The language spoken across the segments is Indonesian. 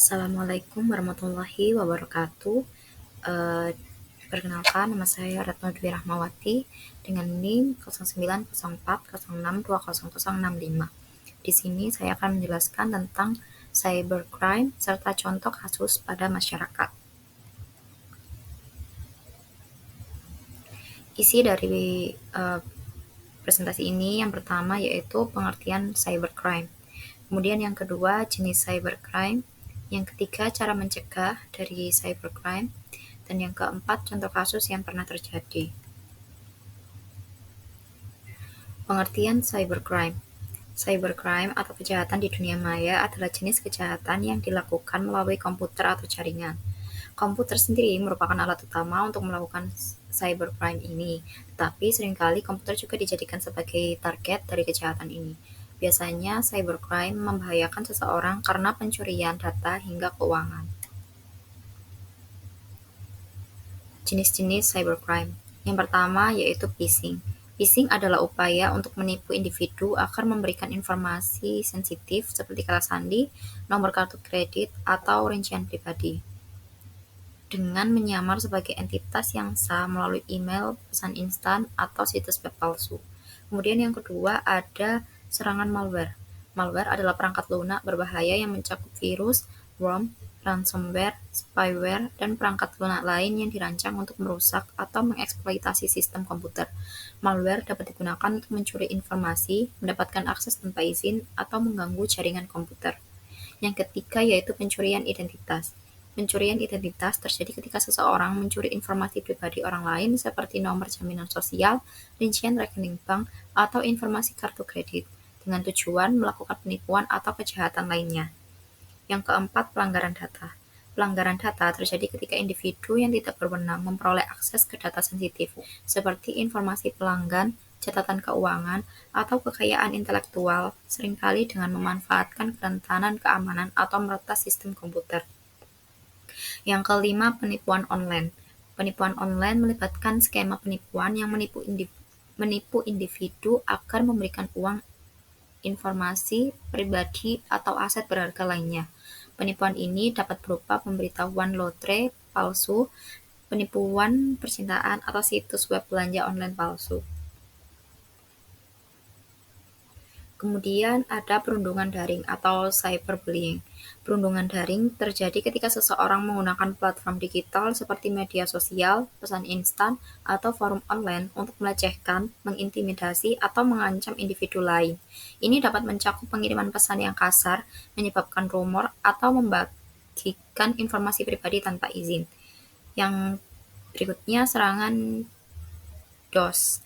Assalamualaikum warahmatullahi wabarakatuh. Eh, Perkenalkan, nama saya Retno Dwi Rahmawati dengan NIM 090406200065. Di sini saya akan menjelaskan tentang cybercrime serta contoh kasus pada masyarakat. Isi dari presentasi ini yang pertama yaitu pengertian cybercrime. Kemudian yang kedua, jenis cybercrime. Yang ketiga, cara mencegah dari cybercrime. Dan yang keempat, contoh kasus yang pernah terjadi. Pengertian cybercrime. Cybercrime atau kejahatan di dunia maya adalah jenis kejahatan yang dilakukan melalui komputer atau jaringan. Komputer sendiri merupakan alat utama untuk melakukan cybercrime ini, tetapi seringkali komputer juga dijadikan sebagai target dari kejahatan ini. Biasanya cybercrime membahayakan seseorang karena pencurian data hingga keuangan. Jenis-jenis cybercrime. Yang pertama yaitu phishing. Phishing adalah upaya untuk menipu individu agar memberikan informasi sensitif seperti kata sandi, nomor kartu kredit, atau rincian pribadi dengan menyamar sebagai entitas yang sah melalui email, pesan instan, atau situs web palsu. Kemudian yang kedua ada serangan malware. Malware adalah perangkat lunak berbahaya yang mencakup virus, worm, ransomware, spyware, dan perangkat lunak lain yang dirancang untuk merusak atau mengeksploitasi sistem komputer. Malware dapat digunakan untuk mencuri informasi, mendapatkan akses tanpa izin, atau mengganggu jaringan komputer. Yang ketiga yaitu pencurian identitas. Pencurian identitas terjadi ketika seseorang mencuri informasi pribadi orang lain seperti nomor jaminan sosial, rincian rekening bank, atau informasi kartu kredit dengan tujuan melakukan penipuan atau kejahatan lainnya. Yang keempat, pelanggaran data. Pelanggaran data terjadi ketika individu yang tidak berwenang memperoleh akses ke data sensitif seperti informasi pelanggan, catatan keuangan, atau kekayaan intelektual, seringkali dengan memanfaatkan kerentanan keamanan atau meretas sistem komputer. Yang kelima, penipuan online. Penipuan online melibatkan skema penipuan yang menipu individu agar memberikan uang, informasi pribadi, atau aset berharga lainnya. Penipuan ini dapat berupa pemberitahuan lotre palsu, penipuan percintaan, atau situs web belanja online palsu. Kemudian ada perundungan daring atau cyberbullying. Perundungan daring terjadi ketika seseorang menggunakan platform digital seperti media sosial, pesan instan, atau forum online untuk melecehkan, mengintimidasi, atau mengancam individu lain. Ini dapat mencakup pengiriman pesan yang kasar, menyebabkan rumor, atau membagikan informasi pribadi tanpa izin. Yang berikutnya serangan DOS.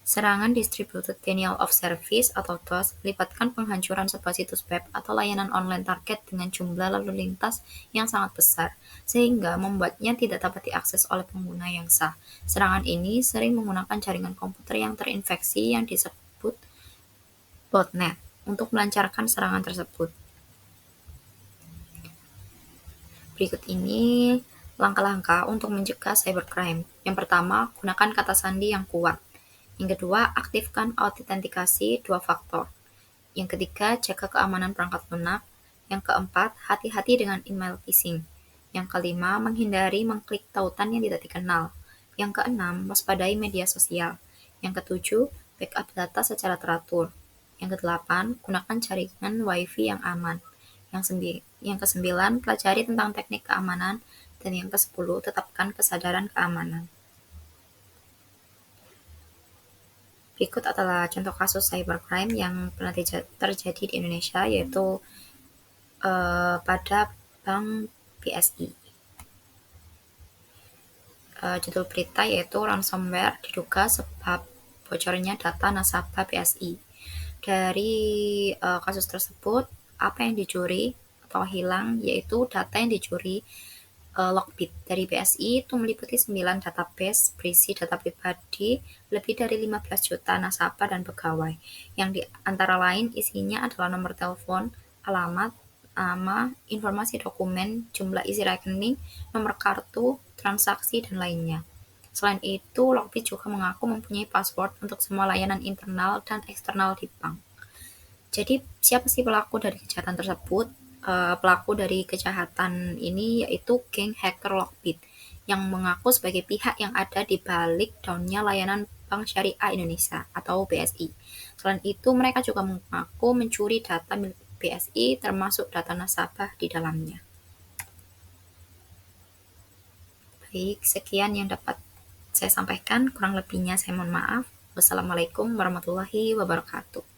Serangan Distributed Denial of Service atau DOS melibatkan penghancuran sebuah situs web atau layanan online target dengan jumlah lalu lintas yang sangat besar, sehingga membuatnya tidak dapat diakses oleh pengguna yang sah. Serangan ini sering menggunakan jaringan komputer yang terinfeksi yang disebut botnet untuk melancarkan serangan tersebut. Berikut ini langkah-langkah untuk mencegah cybercrime. Yang pertama, gunakan kata sandi yang kuat. Yang kedua, aktifkan autentikasi 2 faktor. Yang ketiga, jaga keamanan perangkat lunak. Yang keempat, hati-hati dengan email phishing. Yang kelima, menghindari mengklik tautan yang tidak dikenal. Yang keenam, waspadai media sosial. Yang ketujuh, backup data secara teratur. Yang kedelapan, gunakan jaringan WiFi yang aman. Yang kesembilan, pelajari tentang teknik keamanan. Dan yang kesepuluh, tetapkan kesadaran keamanan. Berikut adalah contoh kasus cybercrime yang pernah terjadi di Indonesia, yaitu pada Bank BSI. Judul berita yaitu ransomware diduga sebab bocornya data nasabah BSI. Dari kasus tersebut, apa yang dicuri atau hilang yaitu data yang dicuri Lockbit dari BSI itu meliputi 9 database berisi data pribadi lebih dari 15 juta nasabah dan pegawai, yang di antara lain isinya adalah nomor telepon, alamat, nama, informasi dokumen, jumlah isi rekening, nomor kartu, transaksi, dan lainnya. Selain itu, Lockbit juga mengaku mempunyai password untuk semua layanan internal dan eksternal di bank. Jadi, siapa sih pelaku dari kejahatan tersebut? pelaku dari kejahatan ini yaitu geng hacker Lockbit yang mengaku sebagai pihak yang ada di balik down-nya layanan Bank Syariah Indonesia atau BSI. Selain itu, mereka juga mengaku mencuri data milik BSI termasuk data nasabah di dalamnya. Baik, sekian yang dapat saya sampaikan. Kurang lebihnya saya mohon maaf. Wassalamualaikum warahmatullahi wabarakatuh.